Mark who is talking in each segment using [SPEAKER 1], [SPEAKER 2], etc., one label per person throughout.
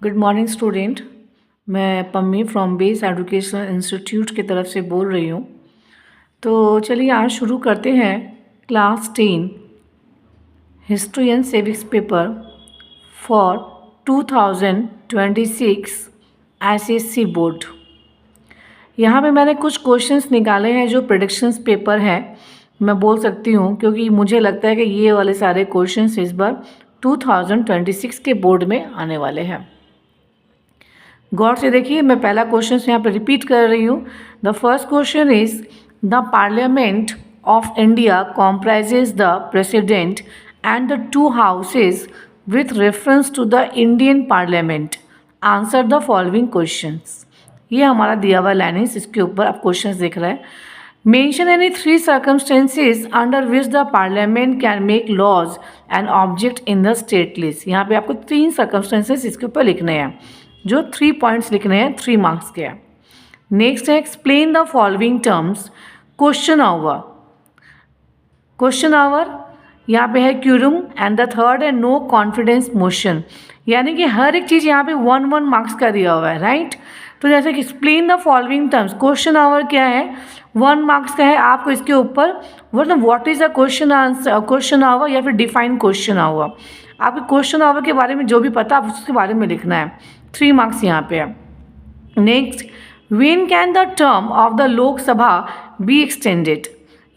[SPEAKER 1] Good morning student. मैं Pammi from base educational institute की तरफ से बोल रही हूँ। तो चलिए आज शुरू करते हैं class 10 history and civics paper for 2026 SSC board. यहाँ पे मैंने कुछ क्वेश्चंस निकाले हैं जो प्रेडिक्शंस पेपर हैं, मैं बोल सकती हूँ, क्योंकि मुझे लगता है कि ये वाले सारे क्वेश्चंस इस बार 2026 के बोर्ड में आने वाले हैं। गौर से देखिए, मैं पहला क्वेश्चन यहाँ पर रिपीट कर रही हूँ। The first question is the parliament of India comprises the president and the two houses with reference to the Indian parliament. Answer the following questions. ये हमारा दिया हुआ लाइन है, इसके ऊपर आप क्वेश्चंस देख रहे हैं। Mention any 3 circumstances under which the parliament can make laws and object in the state list. यहाँ पे आपको 3 circumstances इसके ऊपर लिखने हैं, जो 3 पॉइंट्स लिखने हैं, 3 मार्क्स के हैं। नेक्स्ट है explain the following terms. Question hour, question hour यहाँ पे है क्यूरम एंड द थर्ड है नो कॉन्फिडेंस मोशन, यानी कि हर एक चीज़ यहाँ पे 1 मार्क्स का दिया हुआ है, राइट। तो जैसे कि explain the following terms, question hour क्या है, 1 मार्क्स का है। आपको इसके ऊपर मतलब what is a question answer, question hour या फिर डिफाइन क्वेश्चन आवर, आपके क्वेश्चन आवर के बारे में जो भी पता आप उसके बारे में लिखना है। 3 मार्क्स यहाँ पे है। Next, when can the term of the Lok Sabha be extended,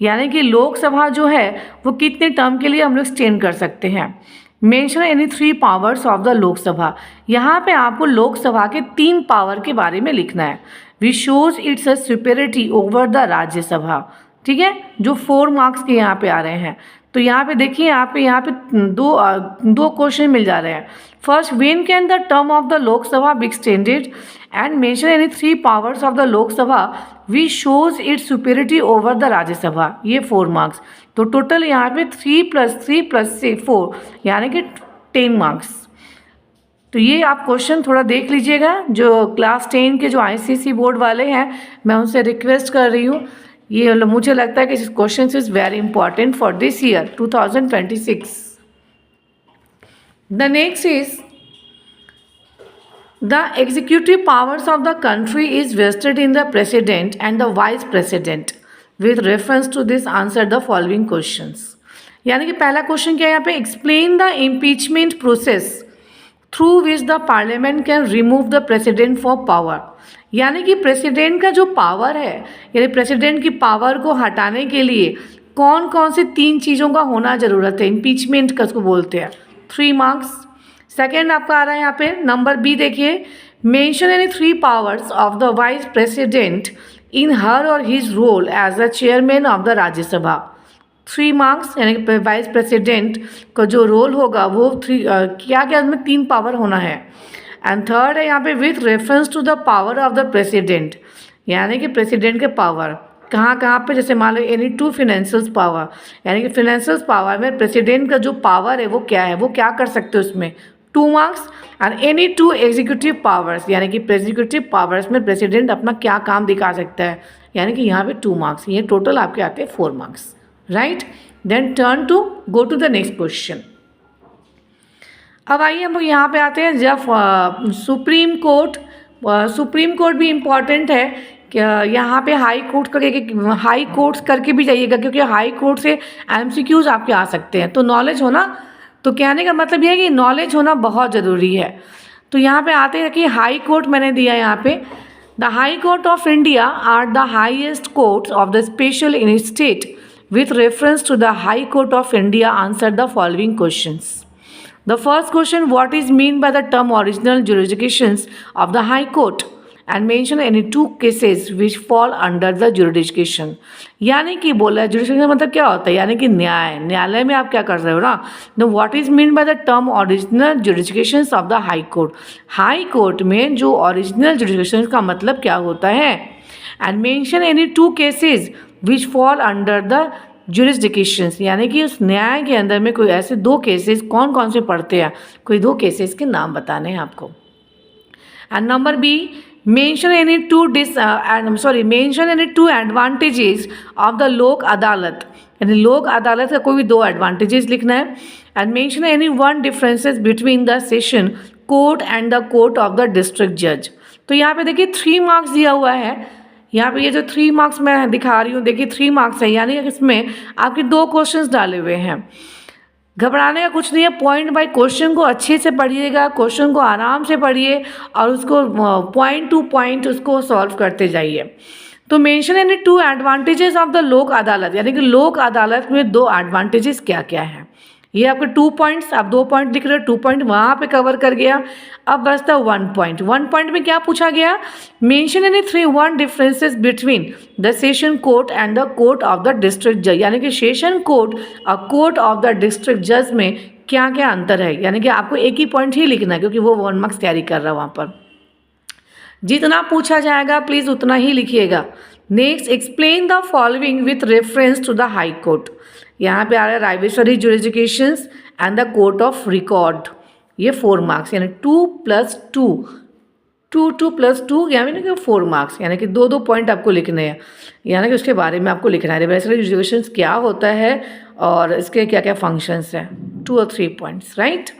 [SPEAKER 1] यानी कि लोकसभा जो है वो कितने टर्म के लिए हम लोग एक्सटेंड कर सकते हैं। Mention any 3 powers of the Lok Sabha, यहाँ पे आपको लोकसभा के 3 पावर के बारे में लिखना है। Which shows it's a superiority over the Rajya Sabha, ठीक है, जो 4 मार्क्स के यहाँ पे आ रहे हैं। तो यहाँ पे देखिए, यहाँ पे दो क्वेश्चन मिल जा रहे हैं। First, when can the term of the Lok Sabha be extended and mention any 3 powers of the Lok Sabha which shows it's superiority over the Rajya Sabha, ये 4 मार्क्स। तो टोटल यहाँ पे 3 + 3 + 4 यानी कि 10 मार्क्स। तो ये आप क्वेश्चन थोड़ा देख लीजिएगा। जो क्लास 10 के जो आईसीएसई बोर्ड वाले हैं, मैं उनसे रिक्वेस्ट कर रही हूँ, ये मुझे लगता है कि question is very important for this year 2026। The next is the executive powers of the country is vested in the president and the vice president with reference to this answer the following questions. यानी कि पहला question क्या है यहाँ पे, explain the impeachment process through which the parliament can remove the president for power, यानी कि president का जो पावर है, यानी प्रेसिडेंट की पावर को हटाने के लिए कौन कौन से 3 चीज़ों का होना ज़रूरत है, इम्पीचमेंट का उसको बोलते हैं। 3 मार्क्स। सेकेंड आपका आ रहा है यहाँ पे नंबर बी, देखिए, mention any 3 powers of the vice president in her और his role as the chairman of the Rajya Sabha. 3 marks, यानी कि वाइस प्रेसिडेंट का जो रोल होगा वो क्या क्या उसमें 3 पावर होना है। एंड थर्ड है यहाँ पे with reference to the power of the president, यानी कि प्रेसिडेंट के पावर कहाँ पे, जैसे मान लो एनी 2 फाइनेंशियल पावर, यानी कि फाइनेंशियल पावर में प्रेसिडेंट का जो पावर है वो क्या है, वो क्या कर सकते हो उसमें, 2 marks. And any 2 executive powers, यानी कि एग्जीक्यूटिव पावर्स में प्रेसिडेंट अपना क्या काम दिखा सकता है, यानी कि यहाँ पे 2 मार्क्स। ये टोटल आपके आते हैं 4 marks, right. Then turn to go to the next question. अब आइए हम लोग यहाँ पे आते हैं, जब सुप्रीम कोर्ट भी इम्पॉर्टेंट है क्या, यहाँ पे हाई कोर्ट्स करके भी जाइएगा, क्योंकि हाई कोर्ट से एमसीक्यूज आपके आ सकते हैं। तो नॉलेज होना, तो कहने का मतलब ये है कि नॉलेज होना बहुत ज़रूरी है। तो यहाँ पे आते हैं कि हाई कोर्ट मैंने दिया यहाँ पे, the high court of India are the highest courts of the special in state with reference to the High Court of India. Answer the following questions. The first question, what is mean by the term original jurisdictions of the High Court and mention any 2 cases which fall under the jurisdiction. यानी कि बोला jurisdiction मतलब क्या होता है, यानी कि न्यायालय में आप क्या कर रहे हो ना। Now what is mean by the term original jurisdictions of the High Court? High Court में जो original jurisdictions का मतलब क्या होता है, and mention any 2 cases which fall under the jurisdictions, यानी कि उस न्याय के अंदर में कोई ऐसे 2 केसेस कौन कौन से पड़ते हैं, कोई 2 केसेस के नाम बताने हैं आपको। And number B, mention any 2 advantages of the Lok Adalat, यानी लोक अदालत का कोई भी 2 एडवांटेजेस लिखना है। And mention any 1 differences between the session court and the court of the district जज। तो यहाँ पे देखिए 3 मार्क्स दिया हुआ है, यहाँ पे ये जो 3 मार्क्स मैं दिखा रही हूँ देखिए 3 मार्क्स है, यानी इसमें आपके 2 क्वेश्चंस डाले हुए हैं। घबराने का कुछ नहीं है, पॉइंट बाय क्वेश्चन को अच्छे से पढ़िएगा, क्वेश्चन को आराम से पढ़िए और उसको पॉइंट टू पॉइंट उसको सॉल्व करते जाइए। तो mention any 2 advantages of the Lok Adalat, यानी कि लोक अदालत में 2 एडवांटेजेस क्या क्या है। ये आपके 2 पॉइंट्स, आप 2 पॉइंट लिख रहे हो, 2 पॉइंट वहाँ पे कवर कर गया। अब बचता 1 पॉइंट। 1 पॉइंट में क्या पूछा गया, mention any 1 differences between the session court and the court of the district जज, यानी कि सेशन कोर्ट और कोर्ट ऑफ द डिस्ट्रिक्ट जज में क्या क्या अंतर है, यानी कि आपको एक ही पॉइंट ही लिखना है क्योंकि वो 1 मार्क्स कैरी कर रहा है वहाँ पर। जितना पूछा जाएगा प्लीज़ उतना ही लिखिएगा। Next, explain the following with reference to the high court. यहाँ पे आ रहा है राइवेश्वरी jurisdictions and the court of record, ये 4 मार्क्स, यानी 2 + 2 2 2 + 2 यानी कि 4 मार्क्स, यानी कि 2 पॉइंट आपको लिखने हैं, यानी कि उसके बारे में आपको लिखना है राइवेश्वरी जुरिस्डिक्शंस क्या होता है और इसके क्या क्या फंक्शंस हैं, 2 और 3 पॉइंट्स, राइट।